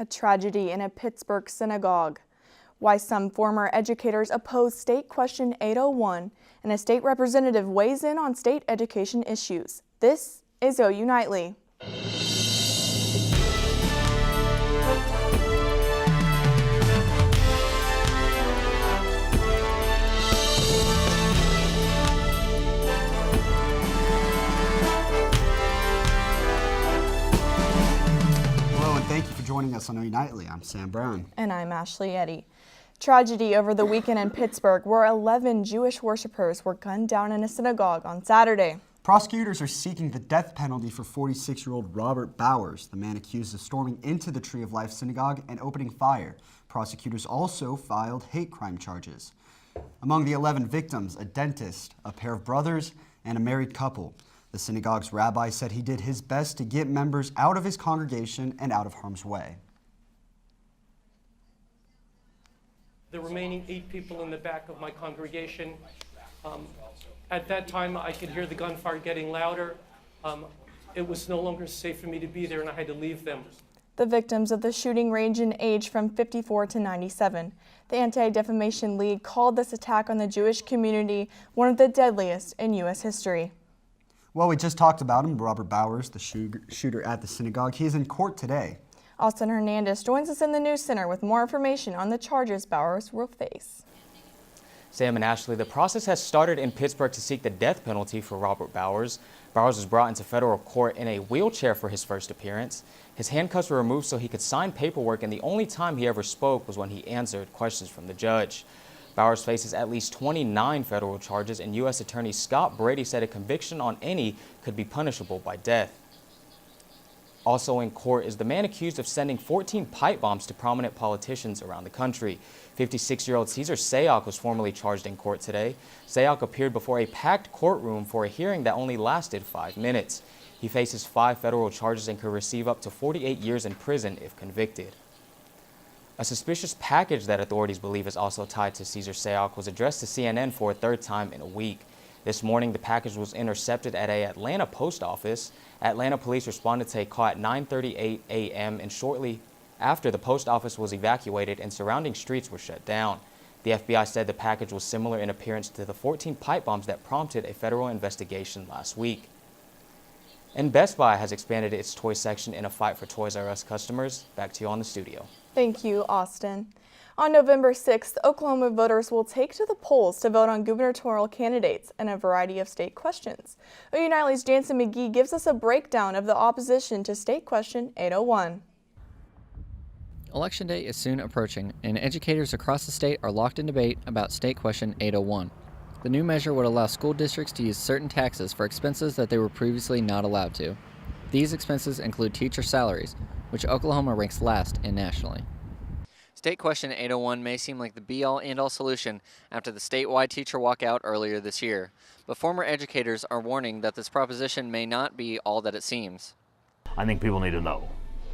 A tragedy in a Pittsburgh synagogue. Why some former educators oppose State Question 801, and a state representative weighs in on state education issues. This is OU Nightly. Thank you for joining us on OU Nightly. I'm Sam Brown. And I'm Ashley Eddy. Tragedy over the weekend in Pittsburgh, where 11 Jewish worshipers were gunned down in a synagogue on Saturday. Prosecutors are seeking the death penalty for 46-year-old Robert Bowers, the man accused of storming into the Tree of Life synagogue and opening fire. Prosecutors also filed hate crime charges. Among the 11 victims, a dentist, a pair of brothers, and a married couple. The synagogue's rabbi said he did his best to get members out of his congregation and out of harm's way. The remaining 8 people in the back of my congregation, at that time I could hear the gunfire getting louder. It was no longer safe for me to be there and I had to leave them. The victims of the shooting range in age from 54 to 97. The Anti-Defamation League called this attack on the Jewish community one of the deadliest in U.S. history. Well, we just talked about him, Robert Bowers, the shooter at the synagogue. He is in court today. Austin Hernandez joins us in the News Center with more information on the charges Bowers will face. Sam and Ashley, the process has started in Pittsburgh to seek the death penalty for Robert Bowers. Bowers was brought into federal court in a wheelchair for his first appearance. His handcuffs were removed so he could sign paperwork, and the only time he ever spoke was when he answered questions from the judge. Bowers faces at least 29 federal charges, and U.S. Attorney Scott Brady said a conviction on any could be punishable by death. Also in court is the man accused of sending 14 pipe bombs to prominent politicians around the country. 56-year-old Cesar Sayoc was formally charged in court today. Sayoc appeared before a packed courtroom for a hearing that only lasted 5 minutes. He faces 5 federal charges and could receive up to 48 years in prison if convicted. A suspicious package that authorities believe is also tied to Cesar Sayoc was addressed to CNN for a 3rd time in a week. This morning, the package was intercepted at an Atlanta post office. Atlanta police responded to a call at 9:38 a.m. and shortly after, the post office was evacuated and surrounding streets were shut down. The FBI said the package was similar in appearance to the 14 pipe bombs that prompted a federal investigation last week. And Best Buy has expanded its toy section in a fight for Toys R Us customers. Back to you on the studio. Thank you, Austin. On November 6th, Oklahoma voters will take to the polls to vote on gubernatorial candidates and a variety of state questions. OU Nightly's Jantzen McGhee gives us a breakdown of the opposition to State Question 801. Election day is soon approaching, and educators across the state are locked in debate about State Question 801. The new measure would allow school districts to use certain taxes for expenses that they were previously not allowed to. These expenses include teacher salaries, which Oklahoma ranks last in nationally. State Question 801 may seem like the be-all, end-all solution after the statewide teacher walkout earlier this year, but former educators are warning that this proposition may not be all that it seems. I think people need to know,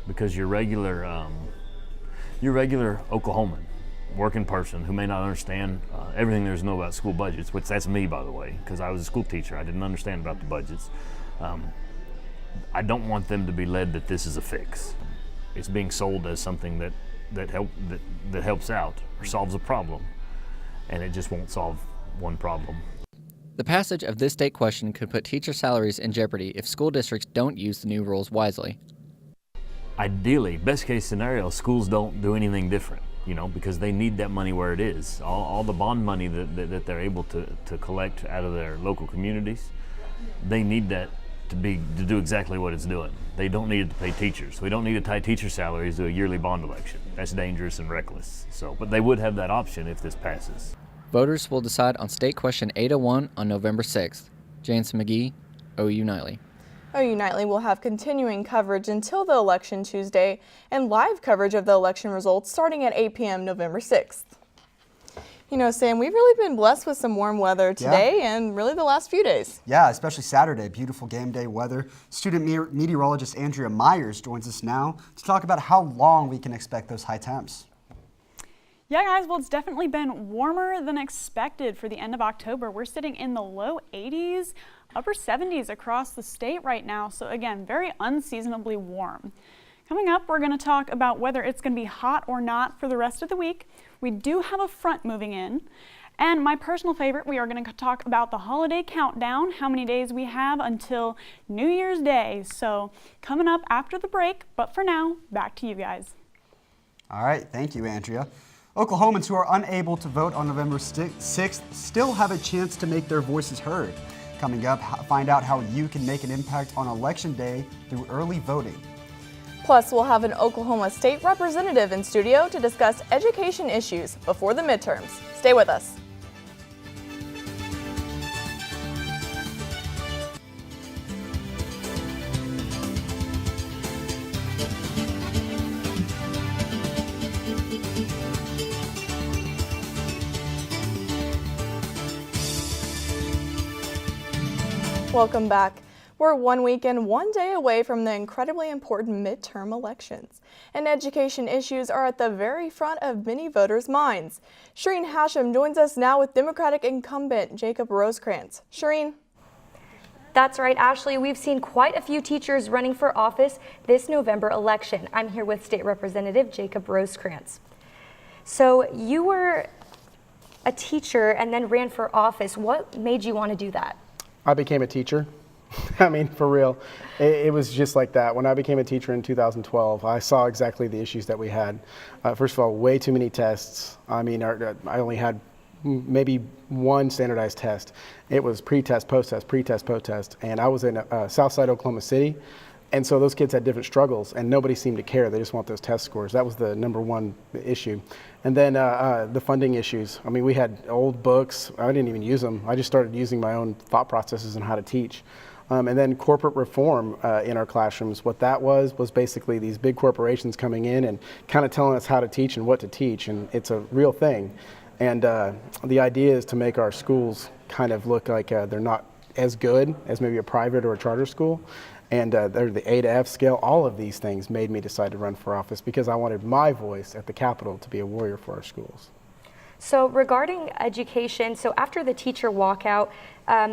because your regular Oklahoman, working person who may not understand everything there's to know about school budgets, which that's me, by the way, because I was a school teacher. I didn't understand about the budgets. I don't want them to be led that this is a fix. It's being sold as something that helps out or solves a problem, and it just won't solve one problem. The passage of this state question could put teacher salaries in jeopardy if school districts don't use the new rules wisely. Ideally, best case scenario, schools don't do anything different, because they need that money where it is. All the bond money that they're able to collect out of their local communities, they need that to do exactly what it's doing. They don't need it to pay teachers. We don't need to tie teacher salaries to a yearly bond election. That's dangerous and reckless. But they would have that option if this passes. Voters will decide on State Question 801 on November 6th. Jantzen McGhee, OU Nightly. OU Nightly will have continuing coverage until the election Tuesday and live coverage of the election results starting at 8 p.m. November 6th. Sam, we've really been blessed with some warm weather today and really the last few days. Yeah, especially Saturday. Beautiful game day weather. Student meteorologist Andria Myers joins us now to talk about how long we can expect those high temps. Yeah, guys, well, it's definitely been warmer than expected for the end of October. We're sitting in the low 80s, upper 70s across the state right now. So again, very unseasonably warm. Coming up, we're going to talk about whether it's going to be hot or not for the rest of the week. We do have a front moving in. And my personal favorite, we are going to talk about the holiday countdown, how many days we have until New Year's Day. So coming up after the break, but for now, back to you guys. All right, thank you, Andrea. Oklahomans who are unable to vote on November 6th still have a chance to make their voices heard. Coming up, find out how you can make an impact on Election Day through early voting. Plus, we'll have an Oklahoma State representative in studio to discuss education issues before the midterms. Stay with us. Welcome back. We're 1 week and 1 day away from the incredibly important midterm elections, and education issues are at the very front of many voters' minds. Shereen Hashem joins us now with Democratic incumbent Jacob Rosecrans. Shereen. That's right, Ashley. We've seen quite a few teachers running for office this November election. I'm here with State Representative Jacob Rosecrans. So you were a teacher and then ran for office. What made you want to do that? I became a teacher. I mean, for real. It was just like that. When I became a teacher in 2012, I saw exactly the issues that we had. First of all, way too many tests. I mean, I only had maybe one standardized test. It was pre-test, post-test, pre-test, post-test. And I was in Southside Oklahoma City. And so those kids had different struggles, and nobody seemed to care. They just want those test scores. That was the number one issue. And then the funding issues. I mean, we had old books. I didn't even use them. I just started using my own thought processes on how to teach. And then corporate reform in our classrooms. What that was basically these big corporations coming in and kind of telling us how to teach and what to teach. And it's a real thing. And the idea is to make our schools kind of look like they're not as good as maybe a private or a charter school. And they're the A to F scale. All of these things made me decide to run for office because I wanted my voice at the Capitol to be a warrior for our schools. So regarding education, so after the teacher walkout,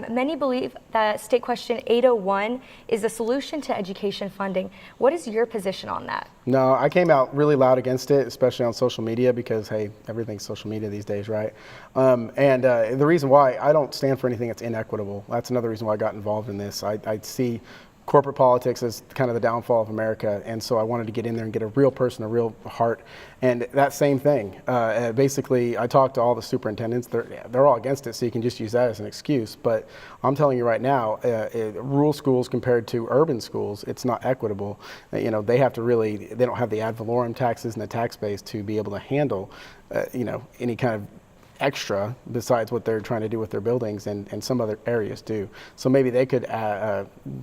many believe that State Question 801 is a solution to education funding. What is your position on that? No, I came out really loud against it, especially on social media because, hey, everything's social media these days, right? The reason why I don't stand for anything that's inequitable. That's another reason why I got involved in this. I see corporate politics is kind of the downfall of America, and so I wanted to get in there and get a real person, a real heart, and that same thing. Basically, I talked to all the superintendents. They're all against it, so you can just use that as an excuse. But I'm telling you right now, rural schools compared to urban schools, it's not equitable. They have to they don't have the ad valorem taxes and the tax base to be able to handle, any kind of extra besides what they're trying to do with their buildings, and some other areas do. So maybe they could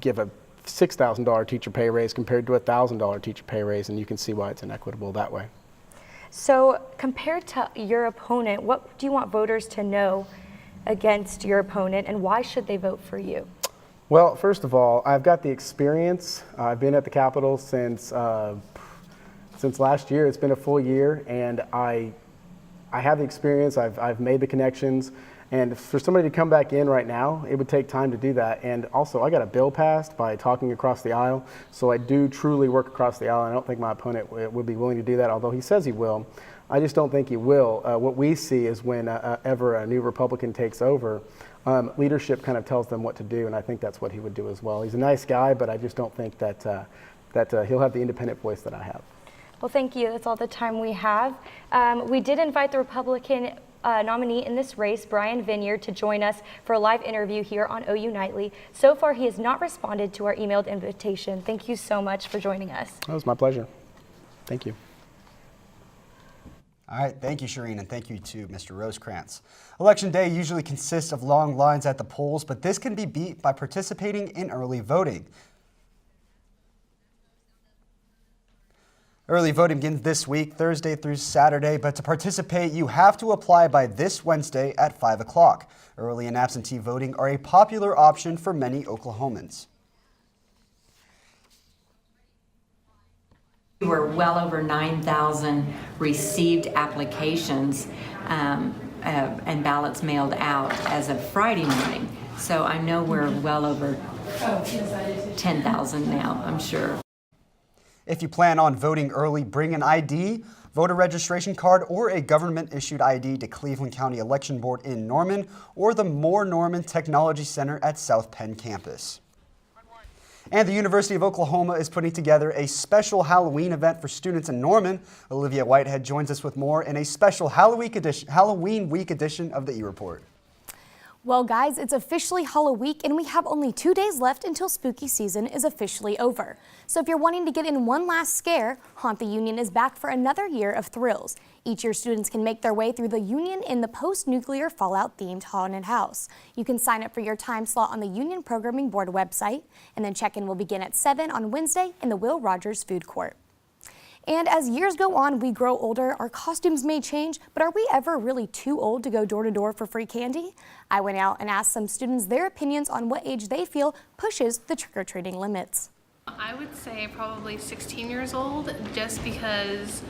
give a $6,000 teacher pay raise compared to a $1,000 teacher pay raise, and you can see why it's inequitable that way. So compared to your opponent, what do you want voters to know against your opponent, and why should they vote for you? Well, first of all, I've got the experience. I've been at the Capitol since last year. It's been a full year, and I have the experience. I've made the connections. And for somebody to come back in right now, it would take time to do that. And also, I got a bill passed by talking across the aisle. So I do truly work across the aisle. I don't think my opponent would be willing to do that, although he says he will. I just don't think he will. What we see is when ever a new Republican takes over, leadership kind of tells them what to do. And I think that's what he would do as well. He's a nice guy, but I just don't think that he'll have the independent voice that I have. Well, thank you. That's all the time we have. We did invite the Republican nominee in this race, Brian Vineyard, to join us for a live interview here on OU Nightly. So far, he has not responded to our emailed invitation. Thank you so much for joining us. That was my pleasure. Thank you. All right, thank you, Shereen, and thank you to Mr. Rosecrans. Election day usually consists of long lines at the polls, but this can be beat by participating in early voting. Early voting begins this week, Thursday through Saturday, but to participate, you have to apply by this Wednesday at 5 o'clock. Early and absentee voting are a popular option for many Oklahomans. We were well over 9,000 received applications and ballots mailed out as of Friday morning. So I know we're well over 10,000 now, I'm sure. If you plan on voting early, bring an ID, voter registration card, or a government-issued ID to Cleveland County Election Board in Norman or the Moore Norman Technology Center at South Penn campus. And the University of Oklahoma is putting together a special Halloween event for students in Norman. Olivia Whitehead joins us with more in a special Halloween week edition of the E-Report. Well, guys, it's officially Halloween week, and we have only 2 days left until spooky season is officially over. So if you're wanting to get in one last scare, Haunt the Union is back for another year of thrills. Each year, students can make their way through the Union in the post-nuclear fallout-themed haunted house. You can sign up for your time slot on the Union Programming Board website, and then check-in will begin at 7 on Wednesday in the Will Rogers Food Court. And as years go on, we grow older, our costumes may change, but are we ever really too old to go door to door for free candy? I went out and asked some students their opinions on what age they feel pushes the trick-or-treating limits. I would say probably 16 years old, just because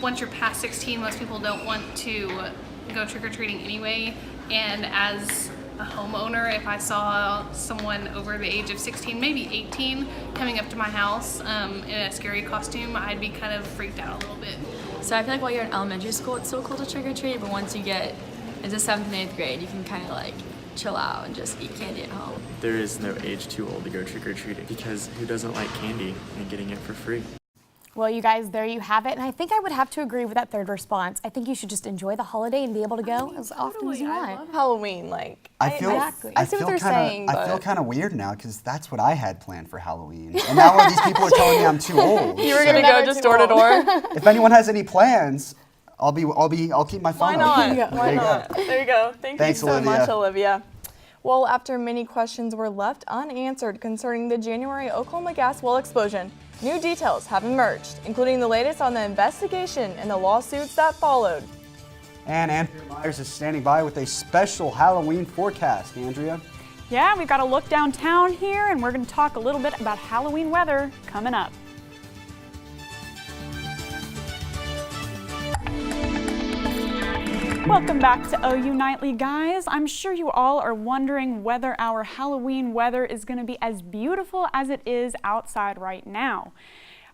once you're past 16, most people don't want to go trick-or-treating anyway. And as a homeowner, if I saw someone over the age of 16, maybe 18, coming up to my house in a scary costume, I'd be kind of freaked out a little bit. So I feel like while you're in elementary school, it's so cool to trick-or-treat, but once you get into 7th and 8th grade, you can kind of like chill out and just eat candy at home. There is no age too old to go trick-or-treating, because who doesn't like candy and getting it for free? Well, you guys, there you have it. And I think I would have to agree with that third response. I think you should just enjoy the holiday and be able to go as often as you want. I love Halloween. I see what they're saying. I feel kind of weird now because that's what I had planned for Halloween. And now all these people are telling me I'm too old. You were going to go just door to door? If anyone has any plans, I'll keep my phone Why open. not? Why not? There you go. Thanks you so much, Olivia. Well, after many questions were left unanswered concerning the January Oklahoma gas well explosion, new details have emerged, including the latest on the investigation and the lawsuits that followed. And Andrea Myers is standing by with a special Halloween forecast. Andrea? Yeah, we've got a look downtown here, and we're going to talk a little bit about Halloween weather coming up. Welcome back to OU Nightly, guys. I'm sure you all are wondering whether our Halloween weather is going to be as beautiful as it is outside right now.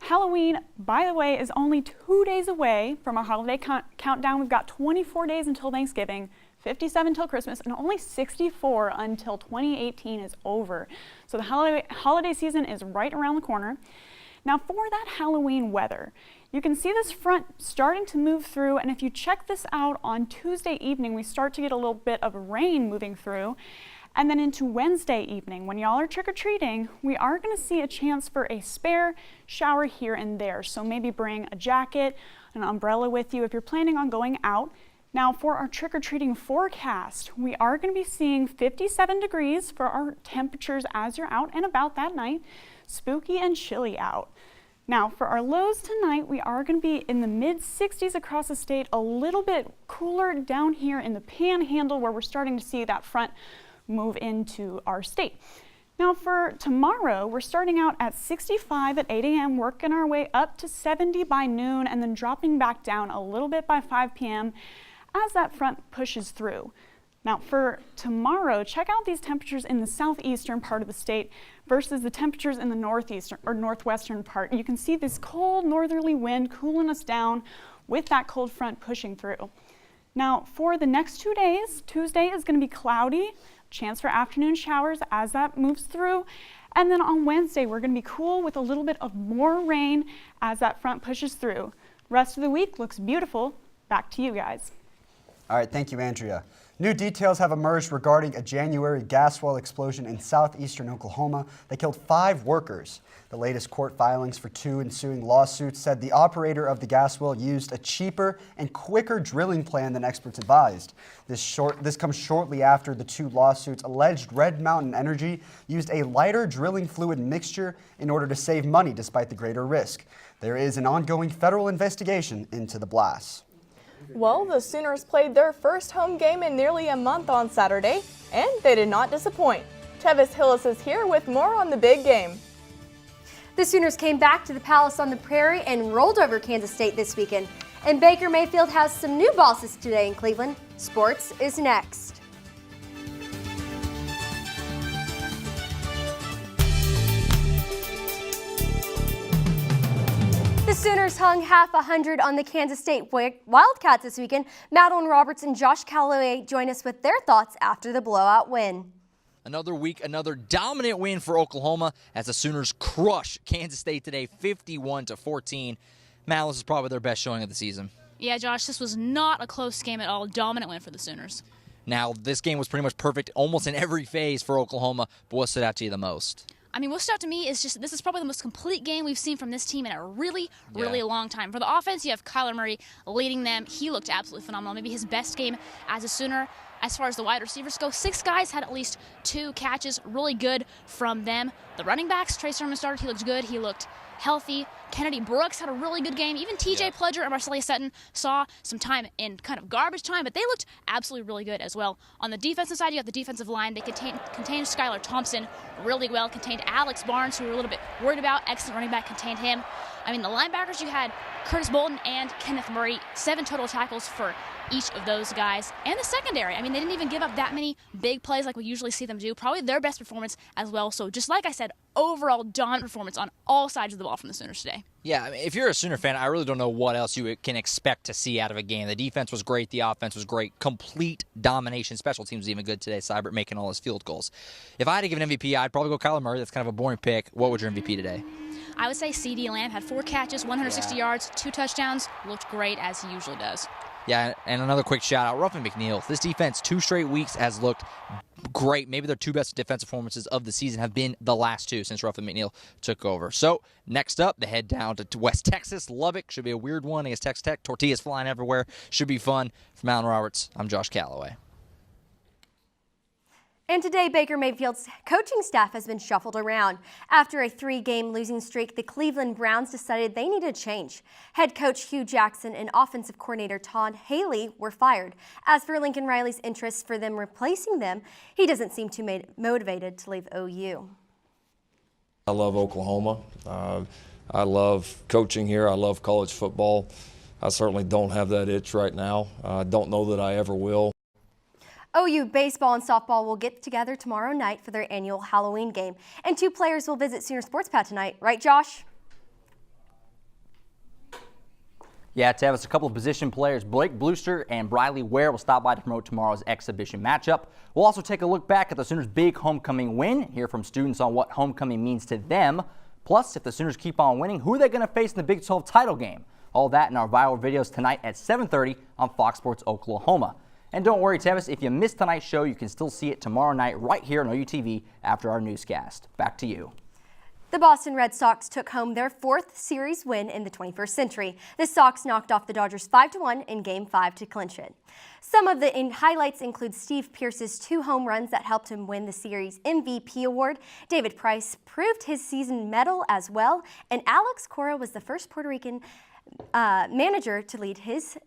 Halloween, by the way, is only 2 days away from our holiday countdown. We've got 24 days until Thanksgiving, 57 until Christmas, and only 64 until 2018 is over. So the holiday season is right around the corner. Now for that Halloween weather, you can see this front starting to move through, and if you check this out on Tuesday evening, we start to get a little bit of rain moving through. And then into Wednesday evening, when y'all are trick-or-treating, we are going to see a chance for a spare shower here and there. So maybe bring a jacket, an umbrella with you if you're planning on going out. Now for our trick-or-treating forecast, we are going to be seeing 57 degrees for our temperatures as you're out and about that night. Spooky and chilly out. Now for our lows tonight, we are going to be in the mid-60s across the state, a little bit cooler down here in the Panhandle where we're starting to see that front move into our state. Now for tomorrow, we're starting out at 65 at 8 a.m., working our way up to 70 by noon, and then dropping back down a little bit by 5 p.m. as that front pushes through. Now for tomorrow, check out these temperatures in the southeastern part of the state versus the temperatures in the northeastern or northwestern part. You can see this cold northerly wind cooling us down with that cold front pushing through. Now for the next 2 days, Tuesday is going to be cloudy, chance for afternoon showers as that moves through. And then on Wednesday, we're going to be cool with a little bit of more rain as that front pushes through. Rest of the week looks beautiful. Back to you guys. All right, thank you, Andrea. New details have emerged regarding a January gas well explosion in southeastern Oklahoma that killed 5 workers. The latest court filings for 2 ensuing lawsuits said the operator of the gas well used a cheaper and quicker drilling plan than experts advised. This comes shortly after the 2 lawsuits alleged Red Mountain Energy used a lighter drilling fluid mixture in order to save money despite the greater risk. There is an ongoing federal investigation into the blasts. Well, the Sooners played their first home game in nearly a month on Saturday, and they did not disappoint. Tevis Hillis is here with more on the big game. The Sooners came back to the Palace on the Prairie and rolled over Kansas State this weekend. And Baker Mayfield has some new bosses today in Cleveland. Sports is next. The Sooners hung half 100 on the Kansas State Wildcats this weekend. Madeline Roberts and Josh Callaway join us with their thoughts after the blowout win. Another week, another dominant win for Oklahoma as the Sooners crush Kansas State today, 51-14. Madeline, this is probably their best showing of the season. Yeah, Josh, this was not a close game at all. Dominant win for the Sooners. Now, this game was pretty much perfect almost in every phase for Oklahoma, but what stood out to you the most? I mean, what stood out to me is just this is probably the most complete game we've seen from this team in a really long time. For the offense, you have Kyler Murray leading them. He looked absolutely phenomenal. Maybe his best game as a Sooner. As far as the wide receivers go, 6 guys had at least 2 catches. Really good from them. The running backs, Trey Sermon started. He looked good. He looked healthy. Kennedy Brooks had a really good game. Even TJ Pledger and Marcellus Sutton saw some time in kind of garbage time, but they looked absolutely really good as well. On the defensive side, you got the defensive line. They contained Skylar Thompson really well, contained Alex Barnes, who we were a little bit worried about. Excellent running back, contained him. I mean, the linebackers, you had Curtis Bolton and Kenneth Murray, 7 total tackles for each of those guys. And the secondary, I mean, they didn't even give up that many big plays like we usually see them do. Probably their best performance as well. So just like I said, overall dominant performance on all sides of the ball from the Sooners today. Yeah, I mean, if you're a Sooner fan, I really don't know what else you can expect to see out of a game. The defense was great. The offense was great. Complete domination. Special teams was even good today. Seibert making all his field goals. If I had to give an MVP, I'd probably go Kyler Murray. That's kind of a boring pick. What would your MVP today? I would say CeeDee Lamb had 4 catches, 160 yards, 2 touchdowns. Looked great as he usually does. Yeah, and another quick shout-out, Ruffin McNeil. This defense, 2 straight weeks, has looked great. Maybe their 2 best defensive performances of the season have been the last 2 since Ruffin McNeil took over. So, next up, they head down to West Texas. Lubbock should be a weird one against Texas Tech. Tortillas flying everywhere. Should be fun. From Alan Roberts, I'm Josh Callaway. And today, Baker Mayfield's coaching staff has been shuffled around. After a 3-game losing streak, the Cleveland Browns decided they needed a change. Head coach Hugh Jackson and offensive coordinator Todd Haley were fired. As for Lincoln Riley's interest for them replacing them, he doesn't seem too motivated to leave OU. I love Oklahoma. I love coaching here. I love college football. I certainly don't have that itch right now. I don't know that I ever will. OU baseball and softball will get together tomorrow night for their annual Halloween game. And 2 players will visit Sooner Sports Pad tonight. Right, Josh? Yeah, Tevis, a couple of position players, Blake Brewster and Briley Ware, will stop by to promote tomorrow's exhibition matchup. We'll also take a look back at the Sooners' big homecoming win, hear from students on what homecoming means to them. Plus, if the Sooners keep on winning, who are they going to face in the Big 12 title game? All that in our viral videos tonight at 7:30 on Fox Sports Oklahoma. And don't worry, Tevis, if you missed tonight's show, you can still see it tomorrow night right here on OUTV after our newscast. Back to you. The Boston Red Sox took home their 4th series win in the 21st century. The Sox knocked off the Dodgers 5-1 in Game 5 to clinch it. Some of the highlights include Steve Pearce's 2 home runs that helped him win the series MVP award. David Price proved his season medal as well, and Alex Cora was the first Puerto Rican manager to lead his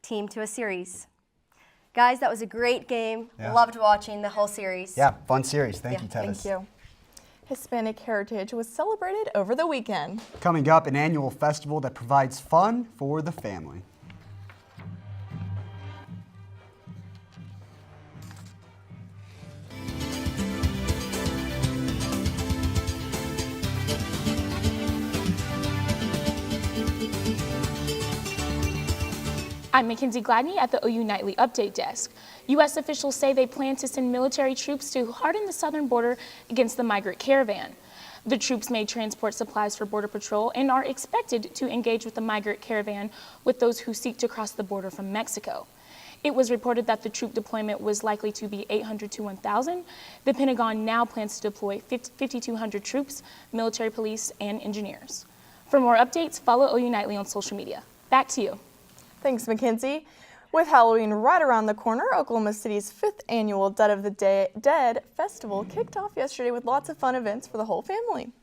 team to a series. Guys, that was a great game. Yeah. Loved watching the whole series. Yeah, fun series. Thank you, Tevis. Thank you. Hispanic Heritage was celebrated over the weekend. Coming up, an annual festival that provides fun for the family. I'm McKenzie Gladney at the OU Nightly Update Desk. U.S. officials say they plan to send military troops to harden the southern border against the migrant caravan. The troops may transport supplies for Border Patrol and are expected to engage with the migrant caravan with those who seek to cross the border from Mexico. It was reported that the troop deployment was likely to be 800 to 1,000. The Pentagon now plans to deploy 5,200 troops, military police, and engineers. For more updates, follow OU Nightly on social media. Back to you. Thanks, Mackenzie. With Halloween right around the corner, Oklahoma City's 5th annual Dead of the Dead Festival kicked off yesterday with lots of fun events for the whole family.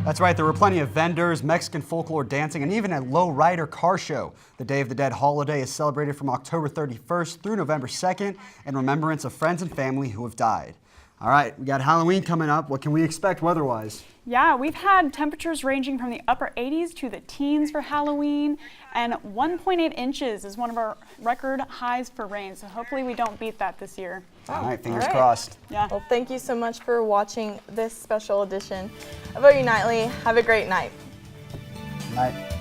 That's right, there were plenty of vendors, Mexican folklore dancing, and even a low-rider car show. The Day of the Dead holiday is celebrated from October 31st through November 2nd in remembrance of friends and family who have died. All right, we got Halloween coming up. What can we expect weather-wise? Yeah, we've had temperatures ranging from the upper 80s to the teens for Halloween, and 1.8 inches is one of our record highs for rain, so hopefully we don't beat that this year. All right, fingers crossed. Yeah. Well, thank you so much for watching this special edition of OU Nightly. Have a great night. Night.